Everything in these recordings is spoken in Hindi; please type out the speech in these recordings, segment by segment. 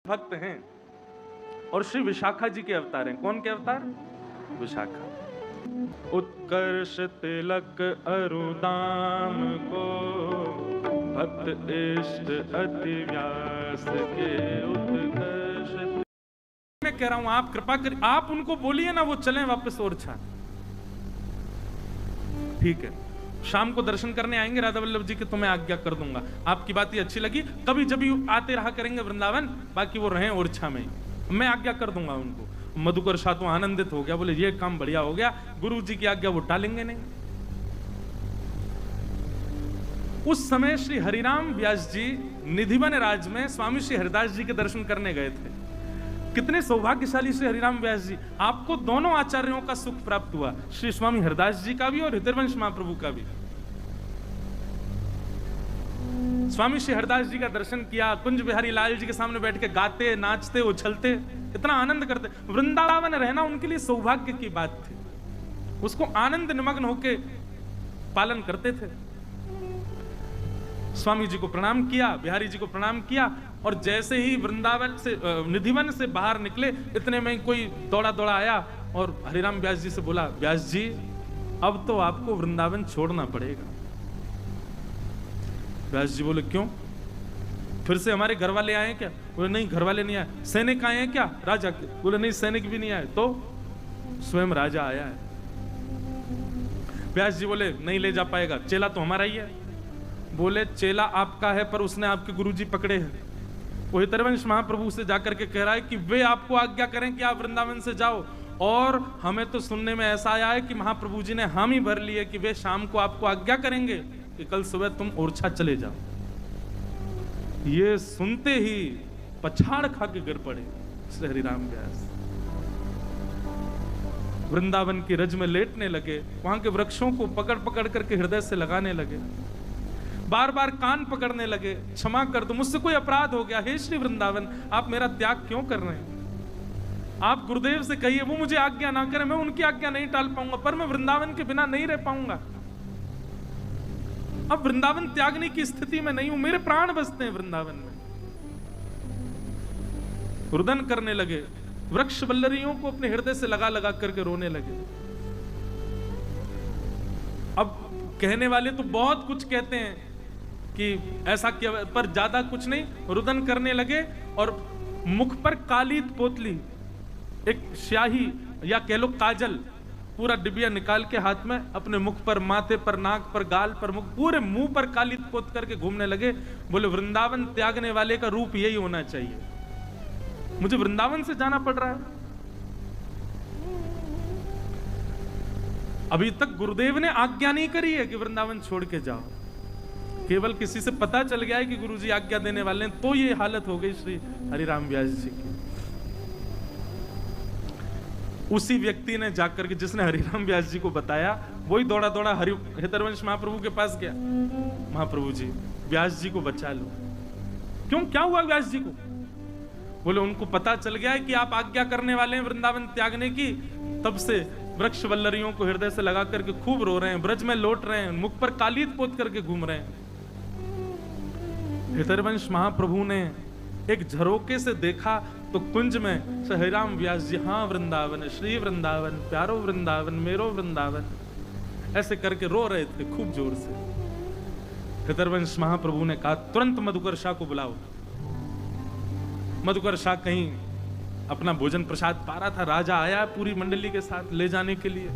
भक्त हैं और श्री विशाखा जी के अवतार हैं। कौन के अवतार? विशाखा। उत्कर्ष तिलक अरुदाम को भक्त इष्ट अति व्यास के उत्कर्ष। मैं कह रहा हूं आप कृपा कर, आप उनको बोलिए ना, वो चलें वापस ओरछा। ठीक है, शाम को दर्शन करने आएंगे राधा वल्लभ जी के, तो मैं आज्ञा कर दूंगा। आपकी बात ये अच्छी लगी, कभी जब भी आते रहा करेंगे वृंदावन, बाकी वो रहें ओरछा में, मैं आज्ञा कर दूंगा उनको। मधुकर शाह तो आनंदित हो गया, बोले ये काम बढ़िया हो गया, गुरु जी की आज्ञा वो टालेंगे नहीं। उस समय श्री हरिराम व्यास जी निधिवन राज में स्वामी श्री हरिदास जी के दर्शन करने गए थे। कितने सौभाग्यशाली श्री हरिराम व्यास जी, आपको दोनों आचार्यों का सुख प्राप्त हुआ, श्री स्वामी हरिदास जी का भी और हृदयवंश महाप्रभु का भी। स्वामी श्री हरिदास जी का दर्शन किया, कुंज बिहारी लाल जी के सामने बैठ के गाते, नाचते, उछलते, इतना आनंद करते। वृंदावन रहना उनके लिए सौभाग्य की बात थी, उसको आनंद निमग्न होके पालन करते थे। स्वामी जी को प्रणाम किया, बिहारी जी को प्रणाम किया, और जैसे ही वृंदावन से निधिवन से बाहर निकले, इतने में कोई दौड़ा दौड़ा आया और हरिराम व्यास जी से बोला, व्यास जी अब तो आपको वृंदावन छोड़ना पड़ेगा। व्यास जी बोले क्यों? फिर से हमारे घर वाले आए क्या? बोले नहीं, घर वाले नहीं आए। सैनिक आए हैं क्या? राजा के? बोले नहीं, सैनिक भी नहीं आए। तो स्वयं राजा आया है। व्यास जी बोले नहीं ले जा पाएगा, चेला तो हमारा ही है। बोले चेला आपका है, पर उसने आपके गुरुजी पकड़े हैं। वो हितरवंश महाप्रभु से जाकर के कह रहा है कि वे आपको आज्ञा करें कि आप वृंदावन से जाओ, और हमें तो सुनने में ऐसा आया है कि महाप्रभु जी ने हामी भर ली है कि वे शाम को आपको आज्ञा करेंगे कि कल सुबह तुम ओरछा चले जाओ। ये सुनते ही पछाड़ खा के गिर पड़े श्री हरिराम व्यास। वृंदावन की रज में लेटने लगे, वहां के वृक्षों को पकड़ पकड़ करके हृदय से लगाने लगे, बार बार कान पकड़ने लगे, क्षमा कर दो, मुझसे कोई अपराध हो गया, हे श्री वृंदावन आप मेरा त्याग क्यों कर रहे हैं? आप गुरुदेव से कहिए वो मुझे आज्ञा ना करें, मैं उनकी आज्ञा नहीं टाल पाऊंगा, पर मैं वृंदावन के बिना नहीं रह पाऊंगा। अब वृंदावन त्यागने की स्थिति में नहीं हूं, मेरे प्राण बसते हैं वृंदावन में। रुदन करने लगे, वृक्ष वल्लरियों को अपने हृदय से लगा लगा करके रोने लगे। अब कहने वाले तो बहुत कुछ कहते हैं कि ऐसा किया, पर ज्यादा कुछ नहीं, रुदन करने लगे और मुख पर काली पोतली, एक स्याही या कह लो काजल, पूरा डिबिया निकाल के हाथ में अपने मुख पर, माथे पर, नाक पर, गाल पर, मुख, पूरे मुंह पर काली पोत करके घूमने लगे। बोले वृंदावन त्यागने वाले का रूप यही होना चाहिए, मुझे वृंदावन से जाना पड़ रहा है। अभी तक गुरुदेव ने आज्ञा नहीं करी है कि वृंदावन छोड़ के जाओ, केवल किसी से पता चल गया है कि गुरुजी आज्ञा देने वाले हैं, तो ये हालत हो गई श्री हरिराम व्यास जी की। उसी व्यक्ति ने जाकर के, जिसने हरिराम व्यास जी को बताया, वही दौड़ा दौड़ा हितरवंश महाप्रभु के पास गया। महाप्रभु जी व्यास जी को बचा लो। क्यों, क्या हुआ व्यास जी को? बोले उनको पता चल गया है कि आप आज्ञा करने वाले हैं वृंदावन त्यागने की, तब से वृक्ष वल्लरियों को हृदय से लगा करके खूब रो रहे हैं, ब्रज में लौट रहे हैं, मुख पर कालीत पोत करके घूम रहे हैं। हितरवंश महाप्रभु ने एक झरोके से देखा तो कुंज में श्री हरिराम व्यास जी, हाँ वृंदावन, श्री वृंदावन, प्यारो वृंदावन, मेरो वृंदावन, ऐसे करके रो रहे थे खूब जोर से। हितरवंश महाप्रभु ने कहा तुरंत मधुकर शाह को बुलाओ। मधुकर शाह कहीं अपना भोजन प्रसाद पा रहा था, राजा आया पूरी मंडली के साथ ले जाने के लिए।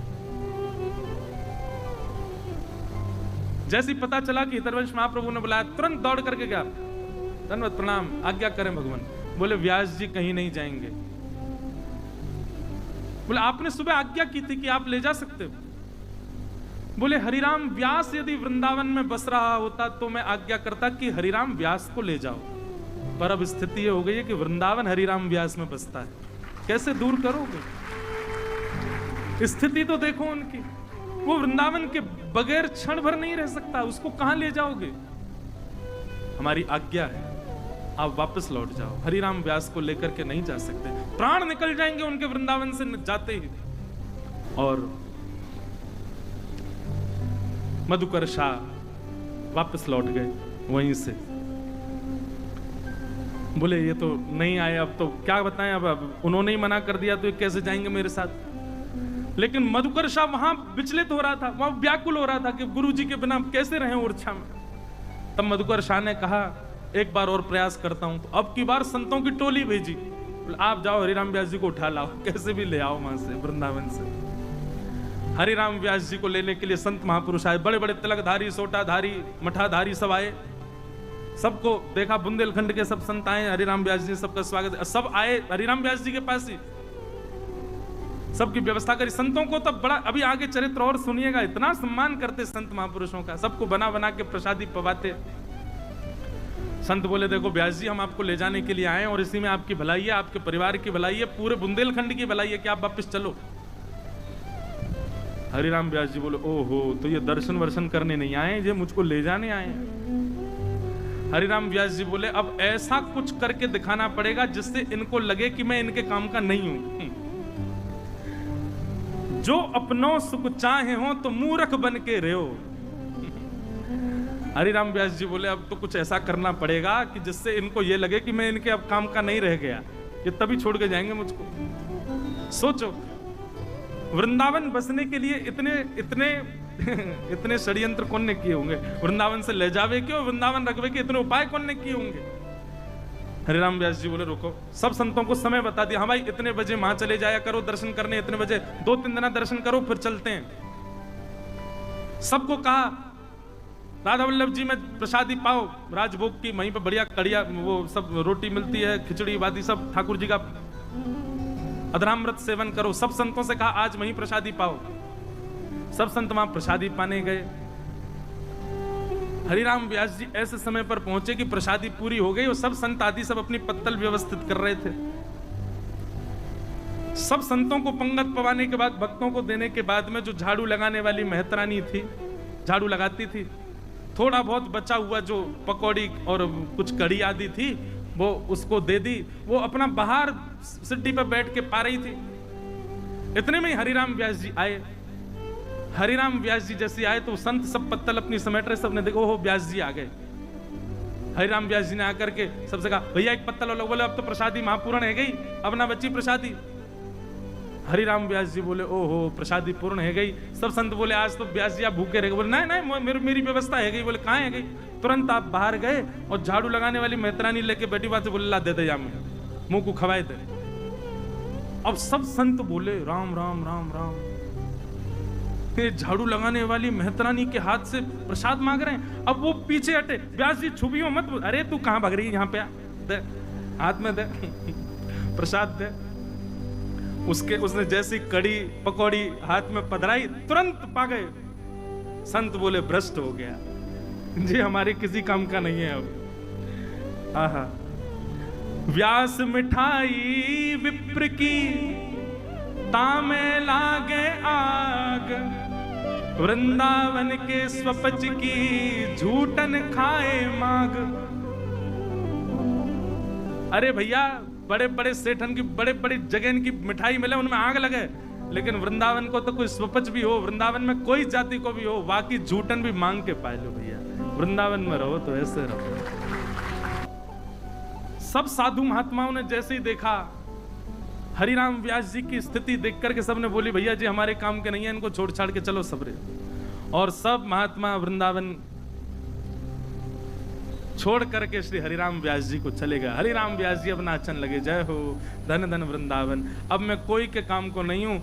जैसे पता चला कि हितरवंश महाप्रभु ने बुलाया, तुरंत दौड़ करके गया, धन्यवाद प्रणाम, आज्ञा करें भगवान। बोले व्यास जी कहीं नहीं जाएंगे। बोले आपने सुबह आज्ञा की थी कि आप ले जा सकते हो। बोले हरिराम व्यास यदि वृंदावन में बस रहा होता तो मैं आज्ञा करता कि हरिराम व्यास को ले जाओ, पर अब स्थिति ये हो गई है कि वृंदावन हरिराम व्यास में बसता है, कैसे दूर करोगे? स्थिति तो देखो उनकी, वो वृंदावन के बगैर क्षण भर नहीं रह सकता, उसको कहां ले जाओगे? हमारी आज्ञा है आप वापस लौट जाओ, हरिराम व्यास को लेकर के नहीं जा सकते, प्राण निकल जाएंगे उनके वृंदावन से जाते ही। और मधुकर शाह वापस लौट गए वहीं से। बोले ये तो नहीं आए, अब तो क्या बताएं, अब उन्होंने ही मना कर दिया तो ये कैसे जाएंगे मेरे साथ। लेकिन मधुकर शाह वहां विचलित हो रहा था, वहां व्याकुल हो रहा था कि गुरुजी के बिना कैसे रहें ओरछा में। तब मधुकर शाह ने कहा एक बार और प्रयास करता हूं। तो अब की बार संतों की टोली भेजी, आप जाओ हरिराम व्यास जी को उठा लाओ, कैसे भी ले आओ वहां से वृंदावन से। हरिराम व्यास जी को लेने के लिए संत महापुरुष आए, बड़े बड़े तिलकधारी, सोटाधारी, मठाधारी सब आए। सबको देखा, बुंदेलखंड के सब संत आए, हरिराम व्यास जी सबका स्वागत, सब आए हरिराम व्यास जी के पास ही, सबकी व्यवस्था करी। संतों को तब बड़ा, अभी आगे चरित्र और सुनिएगा, इतना सम्मान करते संत महापुरुषों का, सबको बना बना के प्रसादी पवाते। संत बोले देखो व्यास जी, हम आपको ले जाने के लिए आए और इसी में आपकी भलाई है, आपके परिवार की भलाई है, पूरे बुंदेलखंड की भलाई है कि आप वापस चलो। हरिराम व्यास जी बोले ओहो, तो ये दर्शन वर्शन करने नहीं आए, ये मुझको ले जाने आए हैं। हरिराम व्यास जी बोले अब ऐसा कुछ करके दिखाना पड़ेगा जिससे इनको लगे कि मैं इनके काम का नहीं हूं। जो अपनों सुख चाहे हो तो मूर्ख बन के रहो। हरिराम व्यास जी बोले अब तो कुछ ऐसा करना पड़ेगा कि जिससे इनको ये लगे कि मैं इनके अब काम का नहीं रह गया, ये तभी छोड़ के जाएंगे मुझको। सोचो, वृंदावन बसने के लिए इतने इतने इतने षड्यंत्र कौन ने किए होंगे, वृंदावन से ले जावे के और वृंदावन रखवे के इतने उपाय कौन ने किए होंगे। हरिराम व्यास जी बोले रुको, सब संतों को समय बता दिया, हाँ भाई इतने बजे वहां चले जाया करो दर्शन करने, इतने बजे 2-3 दिन दर्शन करो फिर चलते हैं। सबको कहा राधा वल्लभ जी में प्रसादी पाओ, राजभोग की वहीं पे बढ़िया कड़िया वो सब रोटी मिलती है, खिचड़ी वादी सब, ठाकुर जी का अधरामृत सेवन करो। सब संतों से कहा आज वहीं प्रसादी पाओ। सब संत वहां प्रसादी पाने गए। हरिराम व्यास जी ऐसे समय पर पहुंचे कि प्रसादी पूरी हो गई और सब संत आदि सब अपनी पत्तल व्यवस्थित कर रहे थे। सब संतों को पंगत पवाने के बाद, भक्तों को देने के बाद में जो झाड़ू लगाने वाली मेहतरानी थी, झाड़ू लगाती थी, थोड़ा बहुत बचा हुआ जो पकौड़ी और कुछ कड़ी आदि थी वो उसको दे दी। वो अपना बाहर सिड्डी पर बैठ के पा रही थी। इतने में ही हरिराम व्यास जी आए। हरिराम व्यास जी जैसे आए तो संत सब पत्तल अपनी समेट रहे, सबने देखो हो व्यास जी आ गए। हरिराम व्यास जी ने आकर के सबसे कहा भैया एक पत्तल लो। बोले अब तो प्रसादी महापूर्ण है गई, अब ना बची प्रसादी। हरिराम व्यास जी बोले ओहो प्रसादी पूर्ण है गई। सब संत बोले आज तो व्यास जी आप भूखे रह गए। बोले नहीं नहीं मेरी व्यवस्था है गई। बोले कहाँ है गई? तुरंत आप बाहर गए और झाड़ू लगाने वाली मेहतरानी लेके बैठी बात से बोले ला दे दे या मुंह को खवाए थे। अब सब संत बोले राम राम राम राम, झाड़ू लगाने वाली मेहतरानी के हाथ से प्रसाद मांग रहे हैं। अब वो पीछे हटे, व्यास जी छुपियो मत। अरे तू कहां भाग रही है, यहाँ पे दे, हाथ में दे प्रसाद दे। उसने जैसी कड़ी पकौड़ी हाथ में पधराई, तुरंत पा गए। संत बोले भ्रष्ट हो गया जी, हमारे किसी काम का नहीं है अब। आहा, व्यास मिठाई विप्र की तामे लागे आग, वृंदावन के स्वपच की झूठन खाए माग। अरे भैया बड़े बड़े सेठन की बड़े बड़ी जगह की मिठाई मिले उनमें आग लगे, लेकिन वृंदावन को तो कोई स्वपच भी हो, वृंदावन में कोई जाति को भी हो, बाकी झूठन भी मांग के पाए लो भैया। वृंदावन में रहो तो ऐसे रहो। सब साधु महात्माओं ने जैसे ही देखा हरिराम व्यास जी की स्थिति देख करके सबने बोली भैया जी हमारे काम के नहीं है, इनको छोड़ छाड़ के चलो सबरे। और सब महात्मा वृंदावन छोड़ करके श्री हरिराम व्यास जी को चले गए। हरिराम व्यास जी अब नाचन लगे, जय हो धन धन वृंदावन, अब मैं कोई के काम को नहीं हूं।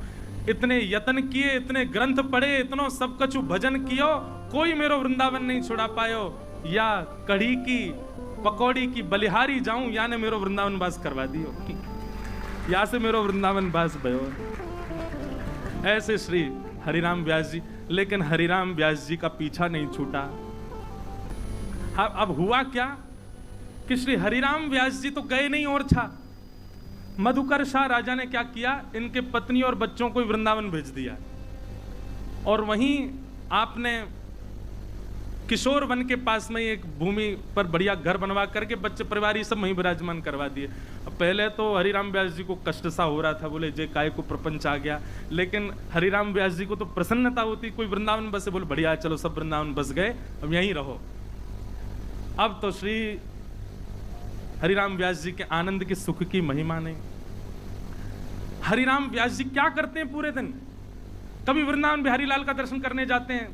इतने यत्न किए, इतने ग्रंथ पढ़े, इतनो सब कछु भजन कियो, कोई मेरो वृंदावन नहीं छुड़ा पायो। या कढ़ी की पकौड़ी की बलिहारी जाऊं, या ने मेरो वृंदावन वास करवा दियो, या से मेरो वृंदावन वास भयो। ऐसे श्री हरिराम व्यास जी। लेकिन हरिराम व्यास जी का पीछा नहीं छूटा। अब हुआ क्या कि श्री हरिराम व्यास जी तो गए नहीं ओरछा। मधुकर शाह राजा ने क्या किया, इनके पत्नी और बच्चों को वृंदावन भेज दिया और वहीं आपने किशोर वन के पास में एक भूमि पर बढ़िया घर बनवा करके बच्चे परिवार ये सब वहीं विराजमान करवा दिए। अब पहले तो हरिराम व्यास जी को कष्ट सा हो रहा था, बोले जे काय को प्रपंच आ गया, लेकिन हरिराम व्यास जी को तो प्रसन्नता होती, कोई वृंदावन बसे, बोले बढ़िया चलो सब वृंदावन बस गए, अब यहीं रहो। अब तो श्री हरिराम व्यास जी के आनंद के सुख की महिमा नहीं। हरिराम व्यास जी क्या करते हैं पूरे दिन? कभी वृंदावन बिहारी लाल का दर्शन करने जाते हैं,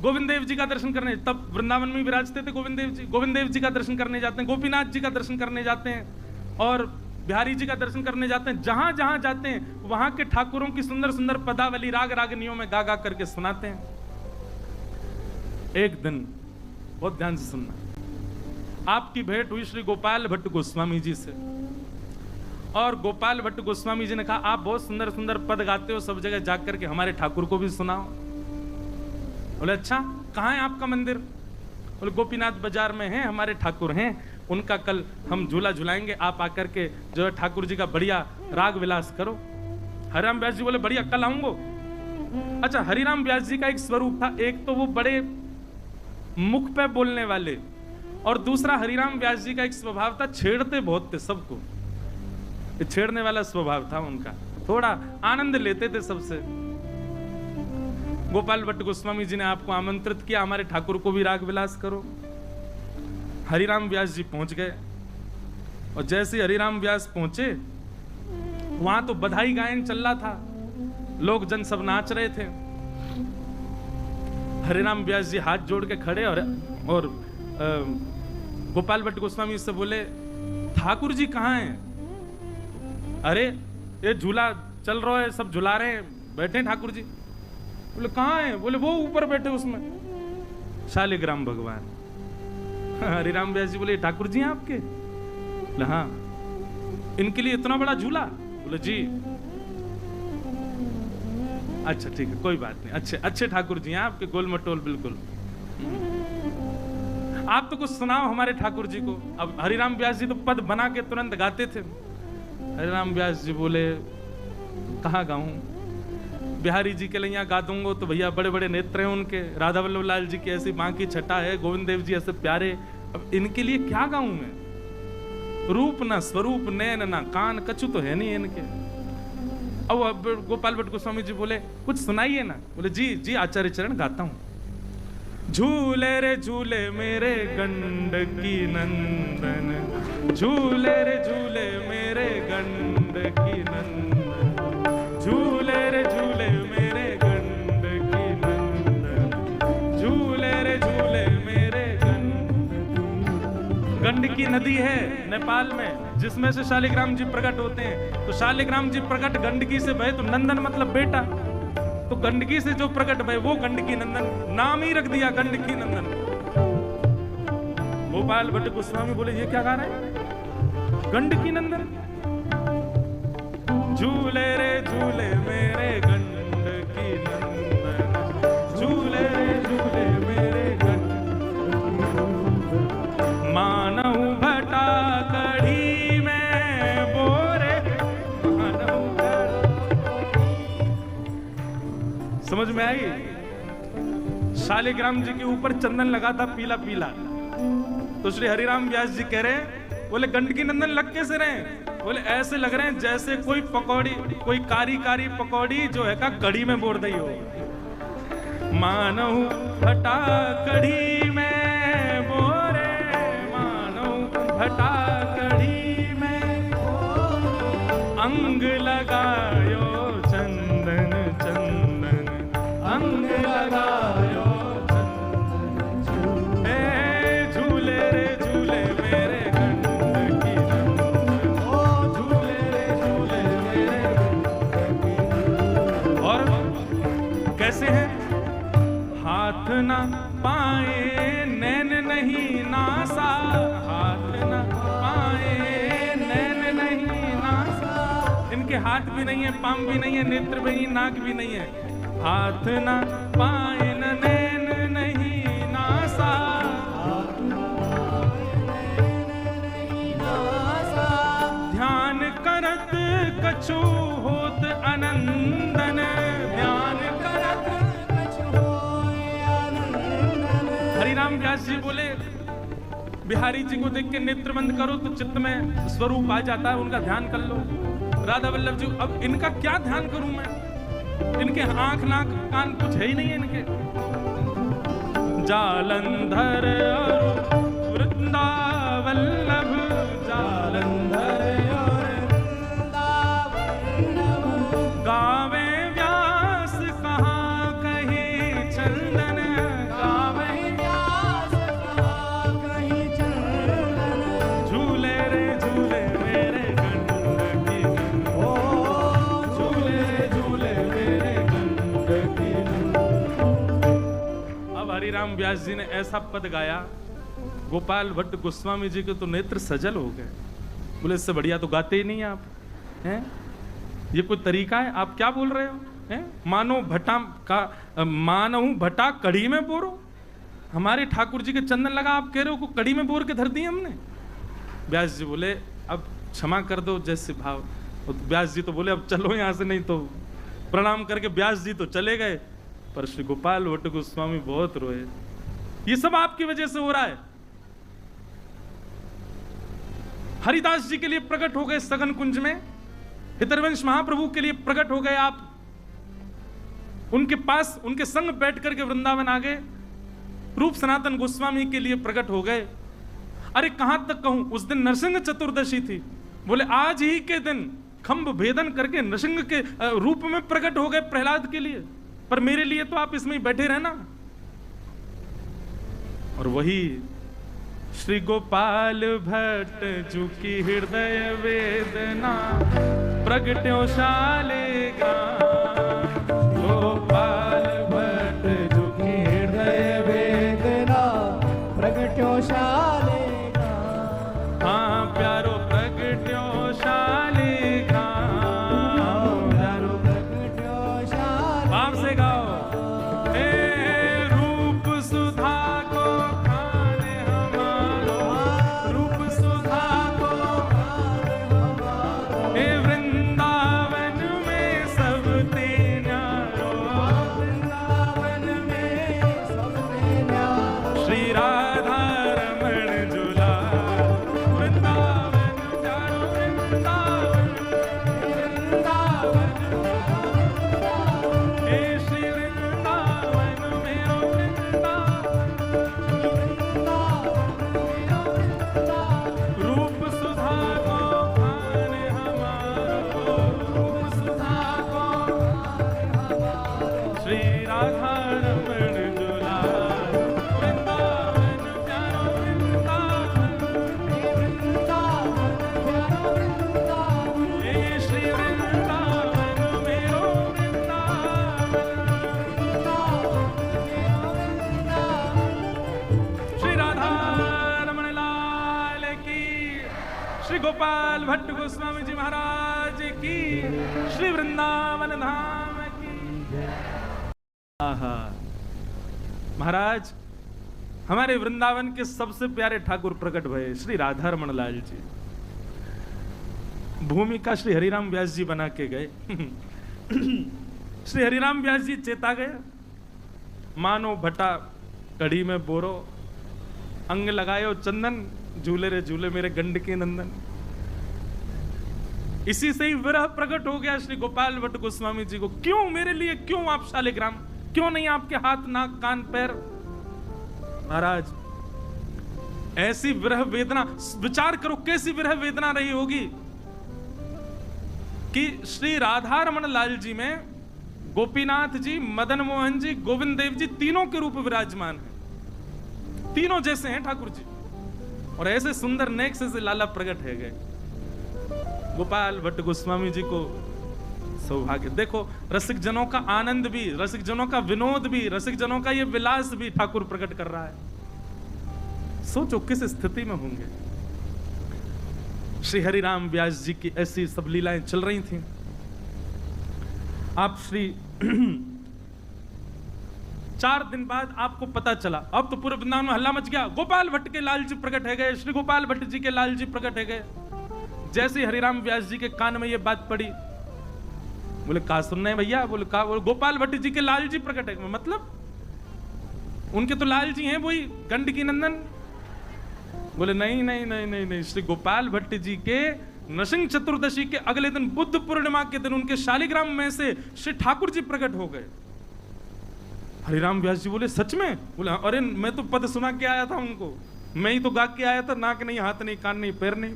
गोविंद देव जी का दर्शन करने, तब वृंदावन में विराजते थे गोविंद देव जी का दर्शन करने जाते हैं, गोपीनाथ जी का दर्शन करने जाते हैं और बिहारी जी का दर्शन करने जाते हैं। जहां जहां जाते हैं वहां के ठाकुरों की सुंदर सुंदर पदावली राग रागनियों में गा गा करके सुनाते हैं। एक दिन, बहुत ध्यान से सुनना, आपकी भेंट हुई श्री गोपाल भट्ट गोस्वामी जी से, और गोपाल भट्ट गोस्वामी जी ने कहा आप बहुत सुंदर सुंदर पद गाते हो, सब जगह जाकर के हमारे ठाकुर को भी सुनाओ। बोले अच्छा, कहाँ है आपका मंदिर? बोले गोपीनाथ बाजार में है, हमारे ठाकुर हैं, उनका कल हम झूला झुलाएंगे, आप आकर के जो है ठाकुर जी का बढ़िया राग विलास करो। हरिराम व्यास जी बोले बढ़िया, कल आऊंगा। अच्छा, हरिराम व्यास जी का एक स्वरूप था, एक तो वो बड़े मुख पे बोलने वाले, और दूसरा हरिराम व्यास जी का एक स्वभाव था, छेड़ते बहुत थे सबको, छेड़ने वाला स्वभाव था उनका, थोड़ा आनंद लेते थे सबसे। गोपाल भट्ट गोस्वामी जी ने आपको आमंत्रित किया, हमारे ठाकुर को भी राग विलास करो। हरिराम व्यास जी पहुंच गए, और जैसे हरिराम व्यास पहुंचे वहां तो बधाई गायन चल रहा था, लोग जन सब नाच रहे थे। हरिराम व्यास जी हाथ जोड़ के खड़े और गोपाल भट्ट गोस्वामी से बोले ठाकुर जी कहाँ हैं? अरे ये झूला चल रहा है, सब झुला रहे हैं, बैठे ठाकुर जी। बोले कहाँ हैं? बोले वो ऊपर बैठे उसमें, शालिग्राम भगवान। हरिराम व्यास जी बोले ठाकुर जी हैं आपके? बोले हाँ। इनके लिए इतना बड़ा झूला? बोले जी। अच्छा ठीक है, कोई बात नहीं, अच्छे अच्छे ठाकुर जी हैं आपके, गोल मटोल बिल्कुल। आप तो कुछ सुनाओ हमारे ठाकुर जी को। अब हरिराम व्यास जी तो पद बना के तुरंत गाते थे। हरिराम व्यास जी बोले कहाँ गाऊं? बिहारी जी के लिए यहाँ गा दूंगा तो भैया बड़े बड़े नेत्र हैं उनके, राधा वल्लभ लाल जी की ऐसी माँ की छटा है, गोविंद देव जी ऐसे प्यारे, अब इनके लिए क्या गाऊं मैं? रूप ना स्वरूप, नैन ना कान, कछु तो है नहीं इनके। अब गोपाल भट्ट गोस्वामी जी बोले कुछ सुनाइए ना। बोले जी जी आचार्य चरण गाता हूँ। झूले रे झूले मेरे गंडकी नंदन, झूले रे झूले मेरे गंडकी नंदन, झूले रे झूले मेरे गंडकी नंदन, झूले रे झूले मेरे गंडकी नदी है नेपाल में, जिसमें से शालिग्राम जी प्रकट होते हैं। तो शालिग्राम जी प्रकट गंडकी से भय, तो नंदन मतलब बेटा, तो गंडकी से जो प्रकट भय वो गंडकी नंदन, नाम ही रख दिया गंडकी नंदन। गोपाल भट्ट गोस्वामी बोले ये क्या गा रहे हैं? गंडकी नंदन। झूले रे झूले मेरे गंडकी नंदन, झूले रे झूले मेरे गंडकी, मानव भटा कढ़ी में बोरे, समझ में आई? शालिग्राम जी के ऊपर चंदन लगा था पीला पीला, तो श्री हरिराम व्यास जी कह रहे हैं, बोले गंडकी नंदन लग कैसे रहे? बोले ऐसे लग रहे हैं जैसे कोई पकौड़ी, कोई कारी कारी पकौड़ी जो है का कढ़ी में बोर दी हो। मानव भटा कढ़ी में बोरे, मानव भटा कढ़ी में अंग लगायो चंदन चंदन, अंग लगायो चंदन, झूले रे झूले मेरे गंडकी नंदन, ओ झूले रे झूले मेरे गंडकी। और कैसे है? हाथ ना पाए नैन नहीं नासा, हाथ ना पाए नैन नहीं नासा, इनके हाथ भी नहीं है, पांव भी नहीं है, नेत्र भी नहीं, नाक भी नहीं है। हाथ ना पाए नैन नहीं नासा, ध्यान करत कछु होत आनंदन, ध्यान करत कछु होत आनंदन। हरिराम व्यास जी बोले बिहारी जी को देख के नेत्र बंद करो तो चित्त में स्वरूप आ जाता है, उनका ध्यान कर लो। राधा वल्लभ जी, अब इनका क्या ध्यान करूं मैं? इनके आंख नाक कान कुछ है ही नहीं है इनके। जालंधर और वृंदावल्लभ हरिराम व्यास जी ने ऐसा पद गाया, गोपाल भट्ट गोस्वामी जी के तो नेत्र सजल हो गए। बोले इससे बढ़िया तो गाते ही नहीं आप, हैं? ये कोई तरीका है? आप क्या बोल रहे हो? हैं? मानो भटा कड़ी में बोरो। हमारे ठाकुर जी के चंदन लगा, आप कह रहे हो को कड़ी में बोर के धर दी हमने। व्यास जी बोले अब क्षमा कर दो जैसे भाव। व्यास जी तो बोले अब चलो यहां से, नहीं तो प्रणाम करके व्यास जी तो चले गए। पर श्री गोपाल भट्ट गोस्वामी बहुत रोए। ये सब आपकी वजह से हो रहा है। हरिदास जी के लिए प्रकट हो गए सघन कुंज में, हितरवंश महाप्रभु के लिए प्रकट हो गए आप, उनके पास उनके संग बैठ करके वृंदावन आ गए। रूप सनातन गोस्वामी के लिए प्रकट हो गए। अरे कहां तक कहूं, उस दिन नरसिंह चतुर्दशी थी। बोले आज ही के दिन खंभ भेदन करके नरसिंह के रूप में प्रकट हो गए प्रहलाद के लिए, पर मेरे लिए तो आप इसमें ही बैठे रहना। और वही श्री गोपाल भट्ट जू की हृदय वेदना प्रगट्यो शालेगा। गोपाल भट्ट जू की हृदय वेदना प्रगट्यो शालेगा। हाँ प्यारो प्रगट्यो शालेगा, प्यारो प्रगट्यो शालेगा। बाप से गाओ, रूप सुधा को खाने हमारो, रूप सुधा को खाने हमारो। वृंदावन में सब न्यारो, वृंदावन में सब न्यारो। श्री राधा रमण झूला वृंदावन प्यारो, वृंदावन वृंदावन हे श्री वृंदावन मेरो वृंदावन, रूप सुधा को खाने हमारो, रूप सुधा को खाने हमारो। श्री राधा रमण झूला वृंदावन प्यारो, वृंदावन प्यारो, वृंदावन हे श्री वृंदावन मेरो वृंदावन। श्री राधा रमण लाल की, श्री गोपाल भट्ट गोस्वामी जी महाराज की, श्री वृंदावन धाम की। आहा महाराज, हमारे वृंदावन के सबसे प्यारे ठाकुर प्रकट भये श्री राधा रमण लाल जी। भूमिका श्री हरिराम व्यास जी बना के गए। श्री हरिराम व्यास जी चेता गए, मानो भटा कड़ी में बोरो, अंग लगायो चंदन, झूले रे झूले मेरे गंड के नंदन। इसी से ही विरह प्रकट हो गया श्री गोपाल भट्ट गोस्वामी जी को। क्यों मेरे लिए, क्यों आप शालिग्राम, क्यों नहीं आपके हाथ नाक कान पैर? महाराज ऐसी विरह वेदना, विचार करो कैसी विरह वेदना रही होगी कि श्री राधा रमण लाल जी में गोपीनाथ जी, मदन मोहन जी, गोविंद देव जी तीनों के रूप विराजमान हैं, तीनों जैसे हैं ठाकुर जी। और ऐसे सुंदर नेक से लाला प्रकट है गए। गोपाल भट्ट गोस्वामी जी को सौभाग्य, देखो रसिक जनों का आनंद भी, रसिक जनों का विनोद भी, रसिक जनों का ये विलास भी ठाकुर प्रकट कर रहा है। सोचो किस स्थिति में होंगे। श्री हरिराम व्यास जी की ऐसी सब लीलाएं चल रही थी। आप श्री 4 दिन बाद आपको पता चला, अब तो पूरे वृंदावन में हल्ला मच गया, गोपाल भट्ट के लाल जी प्रकट है गए, श्री गोपाल भट्ट जी के लाल जी प्रकट है गए। जैसे हरिराम व्यास जी के कान में ये बात पड़ी, बोले कहा सुनना है भैया? बोले कहा? बोले गोपाल भट्ट जी के लाल जी प्रकट है। मतलब उनके तो लाल जी हैं वही गंड की नंदन। बोले नहीं नहीं नहीं नहीं नहीं, श्री गोपाल भट्ट जी के नरसिंह चतुर्दशी के अगले दिन बुद्ध पूर्णिमा के दिन उनके शालिग्राम में से श्री ठाकुर जी प्रकट हो गए। हरिराम व्यास जी बोले सच में? बोले अरे मैं तो पद सुना के आया था उनको, मैं ही तो गा के आया था, नाक नहीं, हाथ नहीं, कान नहीं, पैर नहीं।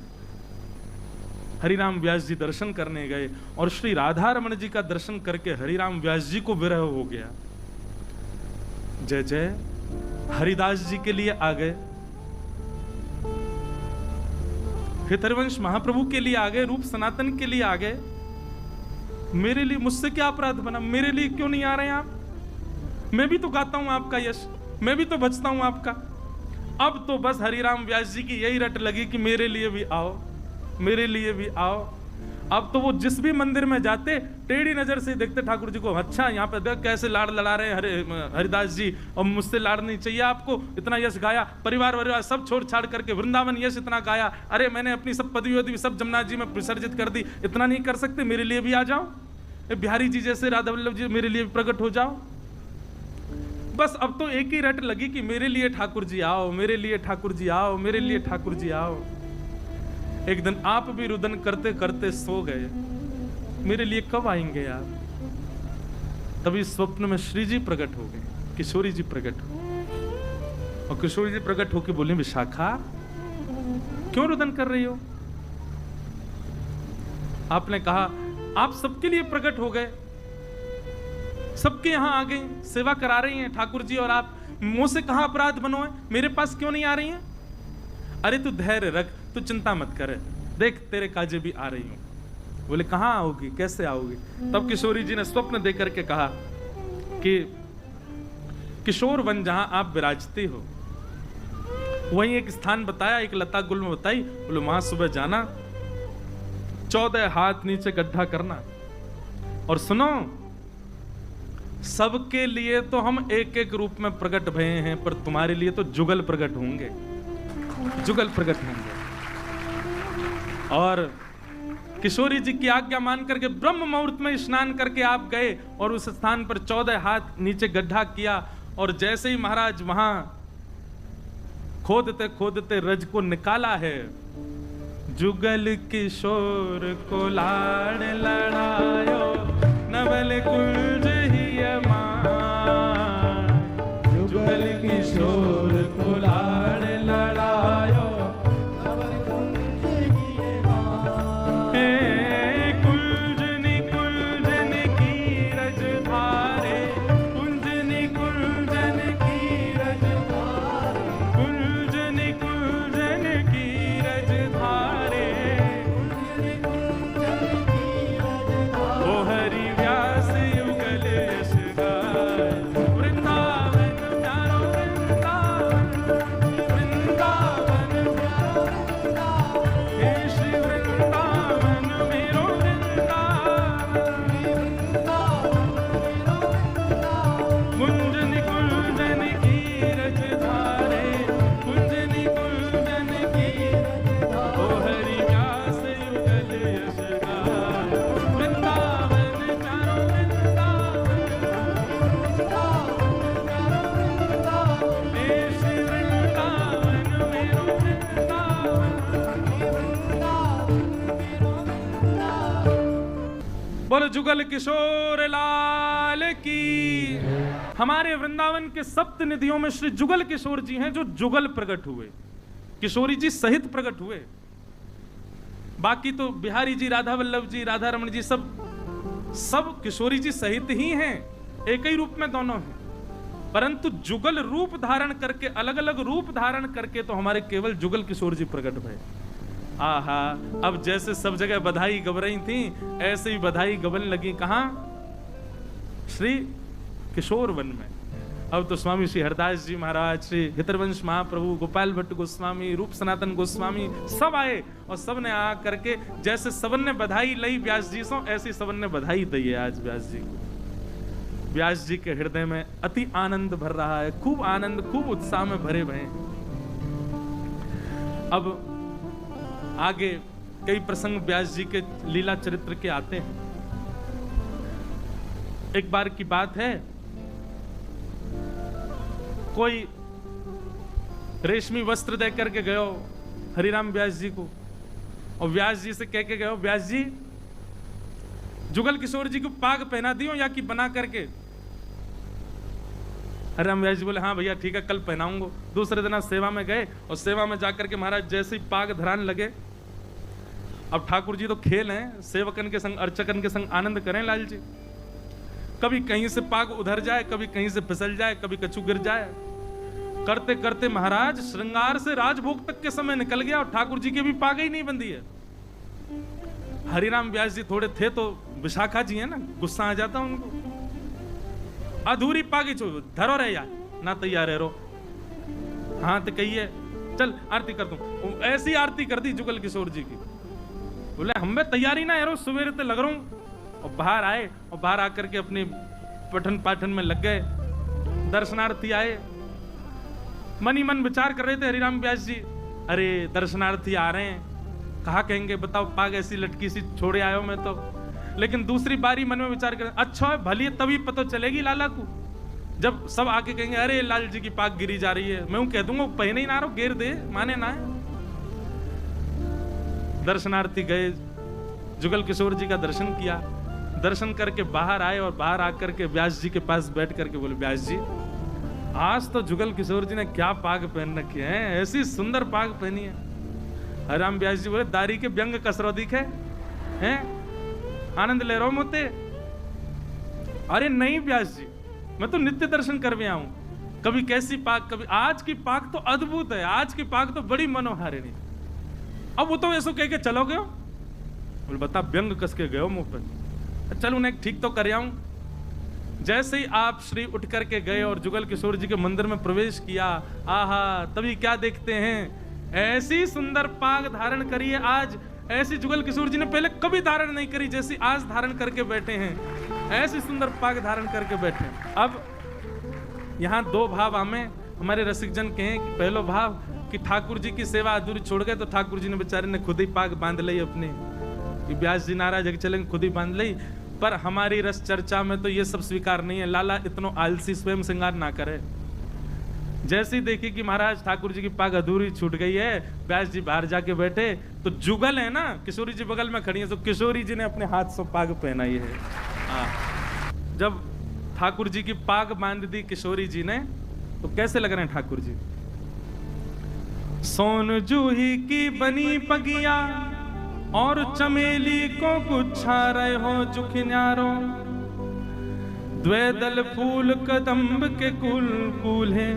हरिराम व्यास जी दर्शन करने गए और श्री राधा रमण जी का दर्शन करके हरिराम व्यास जी को विरह हो गया। जय जय हरिदास जी के लिए आ गए, हितरवंश महाप्रभु के लिए आ गए, रूप सनातन के लिए आ गए। मेरे लिए, मुझसे क्या अपराध बना? मेरे लिए क्यों नहीं आ रहे आप? मैं भी तो गाता हूं आपका यश, मैं भी तो बचता हूं आपका। अब तो बस हरिराम व्यास जी की यही रट लगी कि मेरे लिए भी आओ, मेरे लिए भी आओ। अब तो वो जिस भी मंदिर में जाते टेढ़ी नजर से देखते ठाकुर जी को, अच्छा यहाँ पे देख कैसे लाड़ लड़ा रहे हैं हरिदास जी, और मुझसे लाड़ नहीं चाहिए आपको, इतना यश गाया, परिवार वरिवार सब छोड़ छाड़ करके वृंदावन यश इतना गाया, अरे मैंने अपनी सब पदवी वदवी सब जमुना जी में विसर्जित कर दी, इतना नहीं कर सकते, मेरे लिए भी आ जाओ, बिहारी जी जैसे राधा वल्लभ जी मेरे लिए भी प्रकट हो जाओ। बस अब तो एक ही रट लगी कि मेरे लिए ठाकुर जी आओ, मेरे लिए ठाकुर जी आओ, मेरे लिए ठाकुर जी आओ। एक दिन आप भी रुदन करते करते सो गए, मेरे लिए कब आएंगे यार। तभी स्वप्न में श्री जी प्रकट हो गए, किशोरी जी प्रकट हो, और किशोरी जी प्रकट होके बोले, विशाखा क्यों रुदन कर रही हो। आपने कहा आप सबके लिए प्रकट हो गए, सबके यहां आ गई, सेवा करा रही हैं ठाकुर जी, और आप मुझसे कहां अपराध बनो है, मेरे पास क्यों नहीं आ रही हैं। अरे तू धैर्य रख, तू चिंता मत कर, देख तेरे काजे भी आ रही हूं। बोले कहां आओगी, कैसे आओगी। तब किशोरी जी ने स्वप्न दे करके कहा कि किशोर वन जहां आप विराजते हो वहीं एक स्थान बताया, एक लता गुल्म बताई, बोले वहां सुबह जाना, 14 हाथ नीचे गड्ढा करना, और सुनो सबके लिए तो हम एक एक रूप में प्रकट भये हैं, पर तुम्हारे लिए तो जुगल प्रकट होंगे, जुगल प्रकट होंगे। और किशोरी जी की आज्ञा मान करके ब्रह्म मुहूर्त में स्नान करके आप गए और उस स्थान पर 14 हाथ नीचे गड्ढा किया, और जैसे ही महाराज वहां खोदते खोदते रज को निकाला है, जुगल किशोर को लाड़ लड़ायो, नवल कुंज ही मान, जुगल किशोर को लाड़ लड़ायो, नवल कुंज ही मान। कुंजनी कुंजन की रज धारे, कुंजनी कुंजन की रज धारे, कुंजनी कुंजन की रज धारे, कुंजनी कुंजन की रज धारे, ओ हरि व्यास युगल यश गाय, वृंदावन प्यारो वृंदावन, वृंदावन प्यारो वृंदावन, हे श्री वृंदावन मेरो वृंदावन, कुंजनी कुंजन की रज धारे, कुंजनी कुंजन की रज धारे, ओ हरि व्यास युगल यश गाय, वृंदावन प्यारो वृंदावन, हे श्री वृंदावन मेरो वृंदावन। बोलो जुगल किशोर लाल की। हमारे वृंदावन के सप्त निधियों में श्री जुगल किशोर जी हैं जो जुगल प्रकट हुए, किशोरी जी सहित प्रकट हुए। बाकी तो बिहारी जी, राधा वल्लभ जी, राधा रमण जी सब किशोरी जी सहित ही हैं, एक ही रूप में दोनों हैं, परंतु जुगल रूप धारण करके, अलग अलग रूप धारण करके तो हमारे केवल जुगल किशोर जी प्रकट भये। आहा, अब जैसे सब जगह बधाई गब रही थी, ऐसे ही बधाई गबन लगी कहां, श्री किशोर वन में। अब तो स्वामी श्री हरदास जी महाराज, श्री हितरवंश महाप्रभु, गोपाल भट्ट गोस्वामी, रूप सनातन गोस्वामी सब आए, और सब ने आ करके जैसे सबन ने बधाई लई व्यास जी से, ऐसी सबन ने बधाई दी है आज व्यास जी को। व्यास जी के हृदय में अति आनंद भर रहा है, खूब आनंद, खूब उत्साह में भरे भये। अब आगे कई प्रसंग व्यास जी के लीला चरित्र के आते हैं। एक बार की बात है, कोई रेशमी वस्त्र दे करके गयो हरिराम व्यास जी को, और व्यास जी से कह के गयो, व्यास जी जुगल किशोर जी को पाग पहना दियो या कि बना करके। हरिराम व्यास जी बोले हाँ भैया ठीक है, कल पहनाऊंगा। दूसरे दिन सेवा में गए, और सेवा में जाकर के महाराज जैसे ही पाग धरान लगे, अब ठाकुर जी तो खेल हैं, सेवकन के संग अर्चकन के संग आनंद करें लाल जी। कभी कहीं से पाग उधर जाए, कभी कहीं से फिसल जाए, कभी कछु गिर जाए, करते करते महाराज श्रृंगार से राजभोग तक के समय निकल गया, और ठाकुर जी की भी पाग ही नहीं बंधी है। हरिराम व्यास जी थोड़े थे तो विशाखा जी है ना, गुस्सा आ जाता उनको, अधूरी पागी छो धरो रहे यार, ना तैयार है रो। हाँ तो कहिए चल आरती कर दूं। ऐसी आरती कर दी जुगल किशोर जी की। बोले हम में तैयारी ना है रो, सवेरे तो लग रहा हूं। और बाहर आए और बाहर आकर के अपने पठन पाठन में लग गए। दर्शनार्थी आए, मन ही मन विचार कर रहे थे हरिराम व्यास जी, अरे दर्शनार्थी आ रहे हैं, कहा कहेंगे बताओ पाग ऐसी लटकी सी छोड़े आयो मैं तो। लेकिन दूसरी बारी मन में विचार कर, अच्छा है भली तभी पता चलेगी लाला को, जब सब आके कहेंगे अरे लाल जी की पाग गिरी जा रही है, मैं कह दूंगा पहने ही ना रहो, गिर दे माने ना है। दर्शनार्थी गए, जुगल किशोर जी का दर्शन किया, दर्शन करके बाहर आए और बाहर आकर के व्यास जी के पास बैठ करके बोले व्यास जी आज तो जुगल किशोर जी ने क्या पाग पहन रखी है, ऐसी सुंदर पाग पहनी है। हरिराम व्यास जी बोले दारी के व्यंग कसरो दिखे हैं, आनंद ले रहा हूं मोते। अरे नहीं व्यास जी, मैं तो नित्य दर्शन कर भी आऊं, कभी कैसी पाग, कभी आज की पाग तो अद्भुत है, आज की पाग तो बड़ी मनोहारिणी। अब वो तो ऐसो कह के चलो गयो, बोले बता व्यंग कस के गयो मुंह पर, चल उन्हें ठीक तो कर आऊं। जैसे ही आप श्री उठ करके गए और जुगल किशोर जी के मंदिर में प्रवेश किया, आहा तभी क्या देखते हैं, ऐसी सुंदर पाग धारण करी है आज, ऐसी जुगल किशोर जी ने पहले कभी धारण नहीं करी जैसी आज धारण करके बैठे हैं, ऐसी सुंदर पाग धारण करके बैठे। अब यहाँ दो भाव हमें हमारे रसिक जन कहें कि पहलो भाव कि ठाकुर जी की सेवा अधूरी छोड़ गए तो ठाकुर जी ने बेचारे ने खुद ही पाग बांध ली अपने, कि व्यास जी नाराज है चलेंगे खुद ही बांध ली। पर हमारी रस चर्चा में तो ये सब स्वीकार नहीं है, लाला इतनो आलसी स्वयं श्रृंगार ना करे। जैसे ही देखी कि महाराज ठाकुर जी की पाग अधूरी छूट गई है, व्यास जी बाहर जाके बैठे तो जुगल है ना, किशोरी जी बगल में खड़ी है, तो किशोरी जी ने अपने हाथ से पाग पहनाई है। जब ठाकुर जी की पाग बांध दी किशोरी जी ने, तो कैसे लग रहे हैं ठाकुर जी, सोन जूही की बनी पगिया और चमेली को गुच्छा रहे हो जुखन्यारो, द्वेदल फूल कदम्ब के कुल कुल है,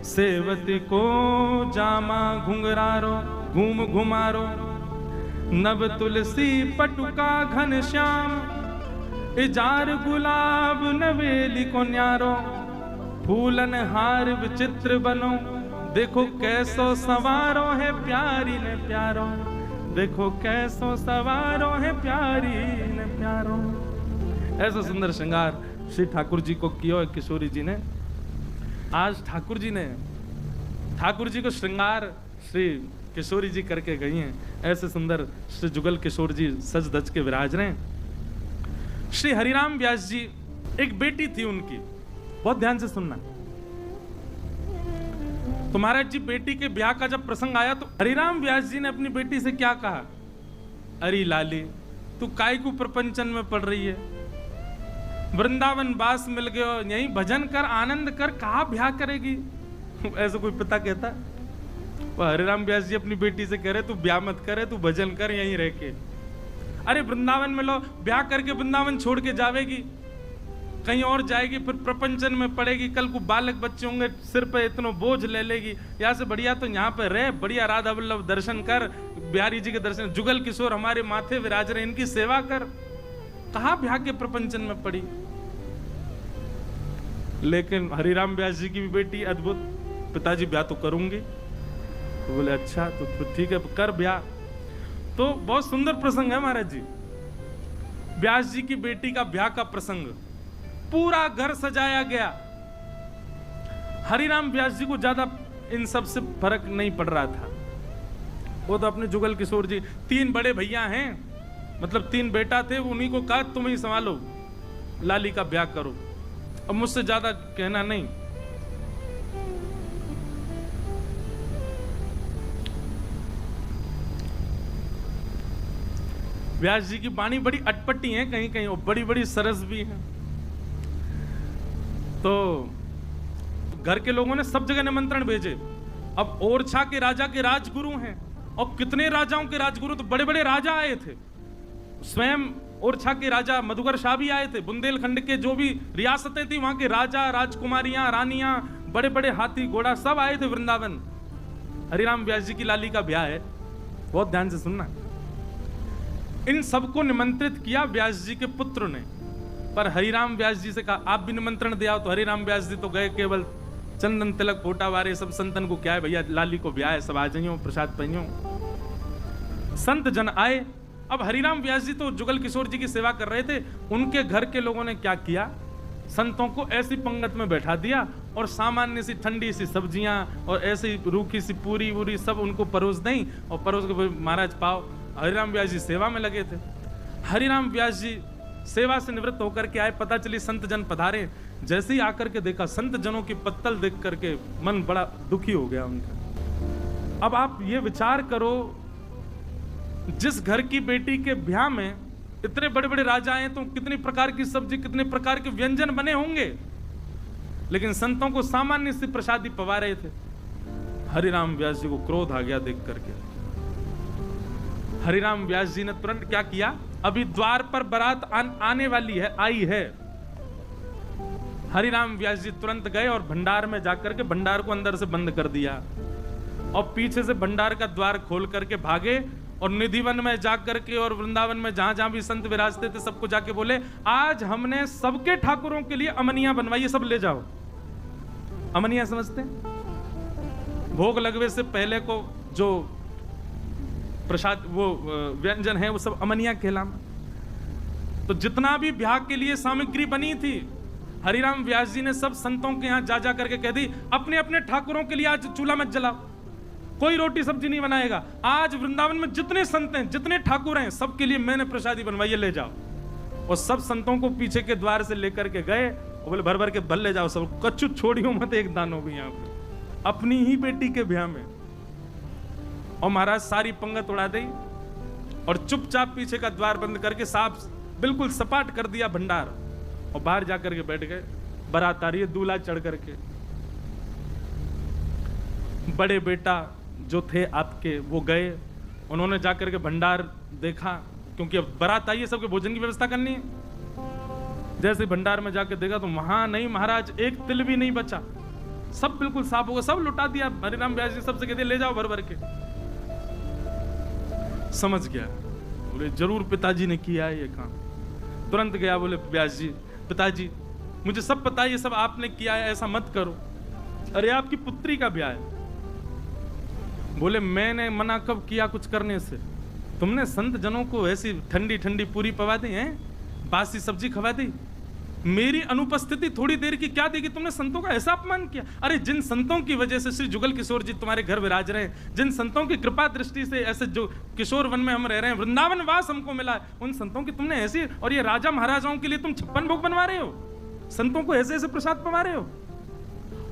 सेवती को जामा घुंघरारो घूम घुमारो, नव तुलसी पटुका घन श्याम, इजार गुलाब नवेली को न्यारो, फूलन हार विचित्र बनो, देखो कैसो सवारो है प्यारी ने प्यारो, देखो कैसो सवारो है प्यारी ने प्यारो। ऐसा सुंदर श्रृंगार श्री ठाकुर जी को किया किशोरी जी ने। आज ठाकुर जी को श्रृंगार श्री किशोरी जी करके गई हैं। ऐसे सुंदर श्री जुगल किशोर जी सज धज के विराज रहे हैं। श्री हरिराम व्यास जी, एक बेटी थी उनकी, बहुत ध्यान से सुनना। तो महाराज जी बेटी के ब्याह का जब प्रसंग आया तो हरिराम व्यास जी ने अपनी बेटी से क्या कहा, अरे लाली तू काय को प्रपंचन में पड़ रही है, वृंदावन वास मिल गयो, यहीं भजन कर आनंद कर, कहा ब्याह करेगी। ऐसा कोई पिता कहता? वो हरिराम व्यास जी अपनी बेटी से कह रहे तू ब्याह मत करे, तू भजन कर यहीं रह के। अरे वृंदावन में लो, ब्याह करके वृंदावन छोड़ के जावेगी, कहीं और जाएगी, फिर प्रपंचन में पड़ेगी, कल को बालक बच्चे होंगे, सिर पे इतना बोझ ले लेगी, यहाँ से बढ़िया तो यहाँ पे रह, बढ़िया राधा वल्लभ दर्शन कर, बिहारी जी के दर्शन, जुगल किशोर हमारे माथे विराज रहे, इनकी सेवा कर, कहाँ ब्याह के प्रपंचन में पड़ी। लेकिन हरिराम व्यास जी की भी बेटी अद्भुत, पिताजी ब्याह तो करूंगी, तो बोले अच्छा तो ठीक है कर ब्याह। तो बहुत सुंदर प्रसंग है महाराज जी, व्यास जी की बेटी का ब्याह का प्रसंग, पूरा घर सजाया गया। हरिराम व्यास जी को ज्यादा इन सब से फर्क नहीं पड़ रहा था, वो तो अपने जुगल किशोर जी, 3 बड़े भैया हैं, मतलब 3 बेटा थे, उन्हीं को कहा तुम ही संभालो, लाली का ब्याह करो, अब मुझसे ज्यादा कहना नहीं। व्यास जी की वाणी बड़ी अटपटी है कहीं कहीं, और बड़ी बड़ी सरस भी है। तो घर के लोगों ने सब जगह निमंत्रण भेजे। अब ओरछा के राजा के राजगुरु हैं, और कितने राजाओं के राजगुरु, तो बड़े बड़े राजा आए थे, स्वयं ओरछा के राजा मधुकर शाह भी आए थे, बुंदेलखंड के जो भी रियासतें थी वहां के राजा, राजकुमारियां, रानियां, बड़े बड़े हाथी घोड़ा सब आए थे वृंदावन। हरिराम व्यास जी की लाली का ब्याह है, बहुत ध्यान से सुनना। इन सबको निमंत्रित किया व्यास जी के पुत्र ने, पर हरिराम व्यास जी से कहा आप भी निमंत्रण दिया, तो हरिराम व्यास जी तो गए केवल चंदन तिलक फोटा वारे सब संतन को क्या है भैया, लाली को ब्याह है, सब आ जाइयो प्रसाद पाइयो। संत जन आए। अब हरिराम व्यास जी तो जुगल किशोर जी की सेवा कर रहे थे, उनके घर के लोगों ने क्या किया, संतों को ऐसी पंगत में बैठा दिया और सामान्य सी ठंडी सी सब्जियां और ऐसी रूखी सी पूरी वूरी सब उनको परोस दें और परोस के महाराज पाओ। हरिराम व्यास जी सेवा में लगे थे। हरिराम व्यास जी सेवा से निवृत्त होकर के आए, पता चली संत जन पधारे। जैसे ही आकर के देखा, संत जनों की पत्तल देख करके मन बड़ा दुखी हो गया उनका। अब आप ये विचार करो, जिस घर की बेटी के ब्याह में इतने बड़े बड़े राजा आए तो कितनी प्रकार की सब्जी, कितने प्रकार के व्यंजन बने होंगे, लेकिन संतों को सामान्य सी प्रसादी पवा रहे थे। हरिराम व्यास जी को क्रोध आ गया देख करके। हरिराम व्यास जी ने तुरंत क्या किया, अभी द्वार पर बारात आने वाली है, आई है। हरिराम व्यास जी तुरंत गए और भंडार में जाकर के भंडार को अंदर से बंद कर दिया और पीछे से भंडार का द्वार खोल करके भागे और निधिवन में जाकर के और वृंदावन में जहां जहां भी संत विराजते थे सबको जाके बोले, आज हमने सबके ठाकुरों के लिए अमनिया बनवाई है, सब ले जाओ। अमनिया समझते हैं? भोग लगवे से पहले को जो प्रसाद वो व्यंजन है वो सब अमनिया कहलाम। तो जितना भी ब्याह के लिए सामग्री बनी थी, हरिराम व्यास जी ने सब संतों के यहां जा जा करके कह दी, अपने अपने ठाकुरों के लिए आज चूल्हा मत जलाओ, कोई रोटी सब्जी नहीं बनाएगा। आज वृंदावन में जितने संत हैं, जितने ठाकुर हैं, सबके लिए मैंने प्रसादी बनवाई है, ले जाओ। और सब संतों को पीछे के द्वार से लेकर के गए और बोले भर भर के भल ले जाओ, सब कच्चू छोड़ियो मत एक दानों भी यहाँ पे, अपनी ही बेटी के ब्याह में। और महाराज सारी पंगत उड़ा दी और चुपचाप पीछे का द्वार बंद करके साफ बिल्कुल सपाट कर दिया भंडार और बाहर जाकर के बैठ गए। बारात आ रही है, दूल्हा चढ़ करके। बड़े बेटा जो थे आपके वो गए, उन्होंने जाकर के भंडार देखा, क्योंकि अब बारात आई है, सबके भोजन की व्यवस्था करनी है। जैसे भंडार में जाकर देखा तो वहां नहीं महाराज, एक तिल भी नहीं बचा, सब बिल्कुल साफ हो गया, सब लुटा दिया। हरिराम व्यास जी सबसे कहते ले जाओ भर भर के। समझ गया, बोले जरूर पिताजी ने किया है ये काम। तुरंत गया, बोले व्यास जी, पिताजी मुझे सब पता है, ये सब आपने किया है, ऐसा मत करो। अरे आपकी पुत्री का ब्याह है। बोले मैंने मना कब किया कुछ करने से? तुमने संत जनों को ऐसी ठंडी ठंडी पूरी पवा दी है, बासी सब्जी खवा दी, मेरी अनुपस्थिति थोड़ी देर की क्या देगी? तुमने संतों का ऐसा अपमान किया। अरे जिन संतों की वजह से श्री जुगल किशोर जी तुम्हारे घर विराज रहे हैं, जिन संतों की कृपा दृष्टि से ऐसे जो किशोर वन में हम रह रहे हैं, वृंदावन वास हमको मिला है, उन संतों की तुमने ऐसी, और ये राजा महाराजाओं के लिए तुम 56 भोग बनवा रहे हो, संतों को ऐसे ऐसे प्रसाद पवा रहे हो,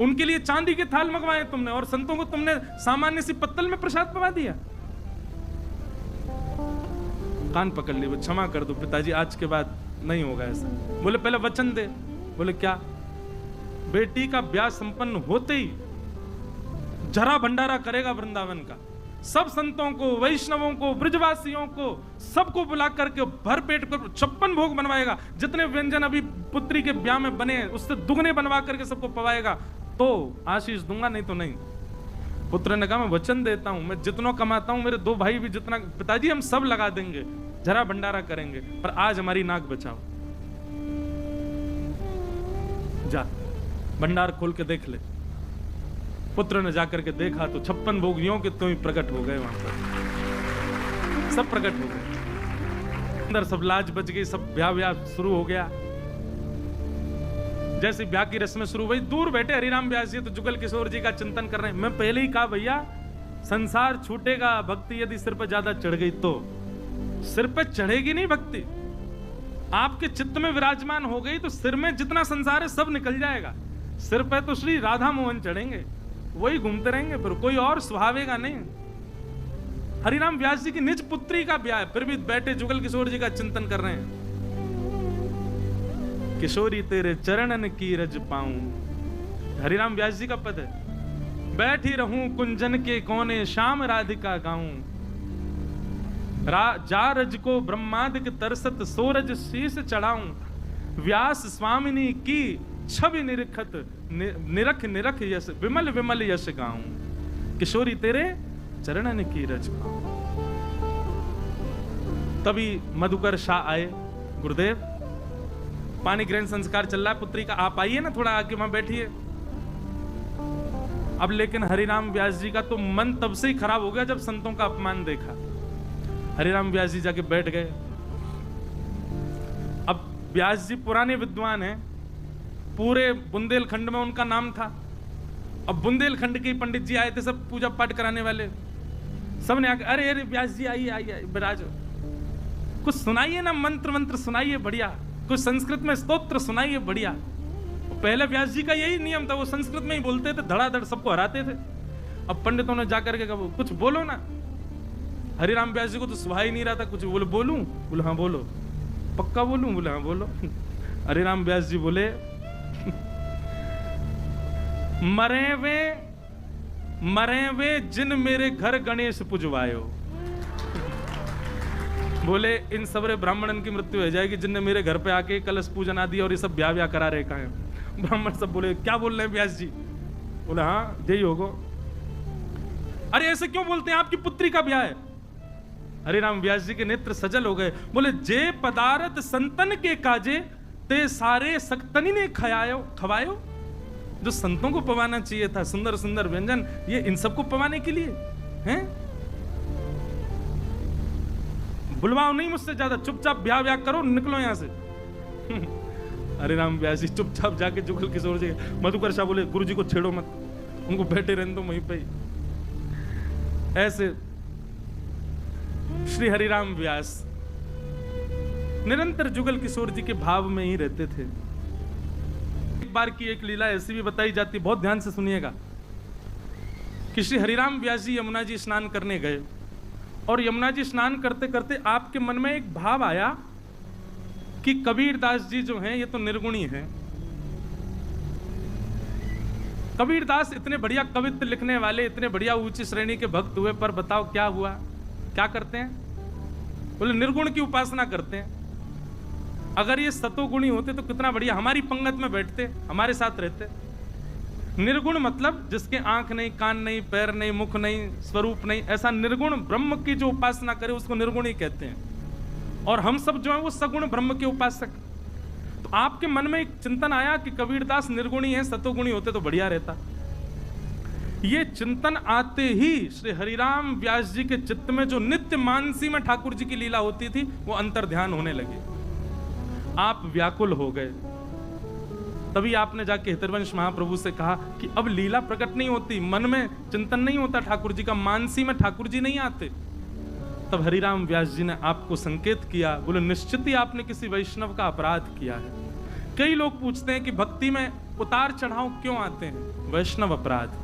उनके लिए चांदी के थाल मंगवाए तुमने और संतों को तुमने सामान्य सी पत्तल में प्रसाद पवा दिया। कान पकड़ ली, वो क्षमा कर दो पिताजी, आज के बाद नहीं होगा ऐसा। बोले पहले वचन दे। बोले क्या? बेटी का ब्याह संपन्न होते ही जरा भंडारा करेगा वृंदावन का, सब संतों को, वैष्णवों को, ब्रजवासियों को, सबको बुला करके भर पेट कर 56 भोग बनवाएगा। जितने व्यंजन अभी पुत्री के ब्याह में बने उससे दुगने बनवा करके सबको पवाएगा, तो आशीष दूंगा, नहीं तो नहीं। पुत्र ने कहा मैं वचन देता हूं, मैं जितना कमाता हूं, मेरे 2 भाई भी जितना, पिताजी हम सब लगा देंगे, जरा भंडारा करेंगे, पर आज हमारी नाक बचाओ। जा भंडार खोल के देख ले। पुत्र ने जाकर के देखा तो 56 भोग यूं के त्यों ही प्रकट हो गए, वहां पर सब प्रकट हो गए। अंदर सब लाज बच गई, सब ब्याह शुरू हो गया। जैसे ब्याह की रस्में शुरू हुई, दूर बैठे हरिराम व्यास जी तो जुगल किशोर जी का चिंतन कर रहे हैं। मैं पहले ही कहा भैया, संसार छूटेगा, भक्ति यदि सिर पर ज्यादा चढ़ गई तो। सिर पे चढ़ेगी नहीं भक्ति, आपके चित्त में विराजमान हो गई तो सिर में जितना संसार है सब निकल जाएगा। सिर पे तो श्री राधा मोहन चढ़ेंगे, वही घूमते रहेंगे, फिर कोई और सुहावेगा नहीं। हरिराम व्यास जी की निज पुत्री का ब्याह है, फिर भी बैठे जुगल किशोर जी का चिंतन कर रहे हैं। किशोरी तेरे चरणन की रज पाऊं, हरिराम व्यास जी का पद है। बैठी रहूं कुंजन के कोने, शाम राधिका गाऊं, जा रज को ब्रह्मादिक तरसत, सोरज शीस चढ़ाऊं, व्यास स्वामिनी की छवि निरखत, निरख निरख यश, विमल विमल यश गाऊं, किशोरी तेरे चरणन की रज पाऊं। तभी मधुकर शाह आए, गुरुदेव पानी ग्रहण संस्कार चल रहा है पुत्री का, आप आइए ना, थोड़ा आके वहां बैठिए। अब लेकिन हरिराम व्यास जी का तो मन तब से ही खराब हो गया जब संतों का अपमान देखा। हरिराम व्यास जी जाके बैठ गए। अब व्यास जी पुराने विद्वान हैं, पूरे बुंदेलखंड में उनका नाम था। अब बुंदेलखंड के पंडित जी आए थे, सब पूजा पाठ कराने वाले, सबने आकर अरे अरे व्यास जी आइए आइए विराज, कुछ सुनाइए ना, मंत्र मंत्र सुनाइए बढ़िया, कुछ संस्कृत में स्तोत्र सुनाइए बढ़िया। पहले व्यास जी का यही नियम था, वो संस्कृत में ही बोलते थे, धड़ाधड़ सबको हराते थे। अब पंडितों ने जाकर के कहा कुछ बोलो ना। हरिराम व्यास जी को तो सुहा ही नहीं रहा था कुछ, बोले बोलूं? बोले हाँ बोलो। पक्का बोलूं? बोले हाँ बोलो। हरिराम व्यास जी बोले मरे वे जिन मेरे घर गणेश पुजवायो। बोले इन सबरे ब्राह्मणन की मृत्यु हो जाएगी जिनने मेरे घर पे आके कलश पूजन आदि और ये सब ब्याह करा रखा है। ब्राह्मण सब बोले क्या बोल रहे हैं व्यास जी? बोले हाँ यही होगा। अरे ऐसे क्यों बोलते हैं, आपकी पुत्री का ब्याह है। हरिराम व्यास जी के नेत्र सजल हो गए। बोले जे पदार्थ संतन के काजे ते सारे सक्तनी ने खवायो। जो संतों को पवाना चाहिए था, सुंदर सुंदर व्यंजन, ये इन सबको पवाने के लिए हैं? बुलवाओ नहीं मुझसे ज्यादा, चुपचाप ब्याह करो, निकलो यहां से। हरिराम व्यास जी चुपचाप जाके जुगल किशोर जी, मधुकर शाह बोले गुरु जी को छेड़ो मत, उनको बैठे रहने दो वहीं पे। ऐसे श्री हरिराम व्यास निरंतर जुगल किशोर जी के भाव में ही रहते थे। एक बार की एक लीला ऐसी भी बताई जाती है, बहुत ध्यान से सुनिएगा, कि श्री हरिराम व्यास जी यमुना जी स्नान करने गए और यमुना जी स्नान करते करते आपके मन में एक भाव आया कि कबीरदास जी जो हैं ये तो निर्गुणी हैं। कबीरदास इतने बढ़िया कवित्व लिखने वाले, इतने बढ़िया ऊंची श्रेणी के भक्त हुए, पर बताओ क्या हुआ, क्या करते हैं? बोले निर्गुण की उपासना करते हैं। अगर ये सतोगुणी होते तो कितना बढ़िया, हमारी पंगत में बैठते, हमारे साथ रहते। निर्गुण मतलब जिसके आंख नहीं, कान नहीं, पैर नहीं, मुख नहीं, स्वरूप नहीं, ऐसा निर्गुण ब्रह्म की जो उपासना करे उसको निर्गुण ही कहते हैं। और हम सब जो है वो सगुण ब्रह्म के उपासक। तो आपके मन में एक चिंतन आया कि कबीरदास निर्गुणी है, सतोगुणी होते तो बढ़िया रहता। ये चिंतन आते ही श्री हरिराम व्यास जी के चित्त में जो नित्य मानसी में ठाकुर जी की लीला होती थी वो अंतर ध्यान होने लगी। आप व्याकुल हो गए। तभी आपने जाके हितरवंश महाप्रभु से कहा कि अब लीला प्रकट नहीं होती, मन में चिंतन नहीं होता ठाकुर जी का, मानसी में ठाकुर जी नहीं आते। तब हरिराम व्यास जी ने आपको संकेत किया, बोले निश्चित ही आपने किसी वैष्णव का अपराध किया है। कई लोग पूछते हैं कि भक्ति में उतार चढ़ाव क्यों आते हैं? वैष्णव अपराध।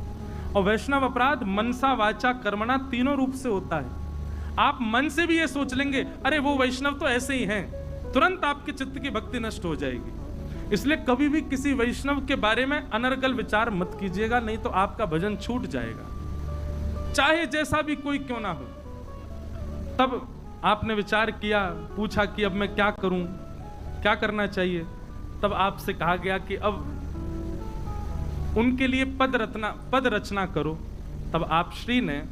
और वैष्णव अपराध मनसा वाचा कर्मणा तीनों रूप से होता है। आप मन से भी ये सोच लेंगे अरे वो वैष्णव तो ऐसे ही हैं, तुरंत आपके चित्त की भक्ति नष्ट हो जाएगी। इसलिए कभी भी किसी वैष्णव के बारे में अनर्गल विचार मत कीजिएगा, नहीं तो आपका भजन छूट जाएगा, चाहे जैसा भी कोई क्यों ना हो। तब आपने विचार किया, पूछा कि अब मैं क्या करूं, क्या करना चाहिए। तब आपसे कहा गया कि अब उनके लिए पद रचना करो। तब आप श्री ने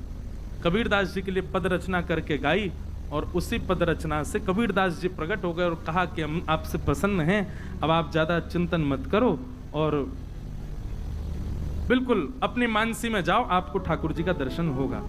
कबीरदास जी के लिए पद रचना करके गाई और उसी पद रचना से कबीरदास जी प्रकट हो गए और कहा कि हम आपसे प्रसन्न हैं, अब आप ज्यादा चिंतन मत करो और बिल्कुल अपनी मानसी में जाओ, आपको ठाकुर जी का दर्शन होगा।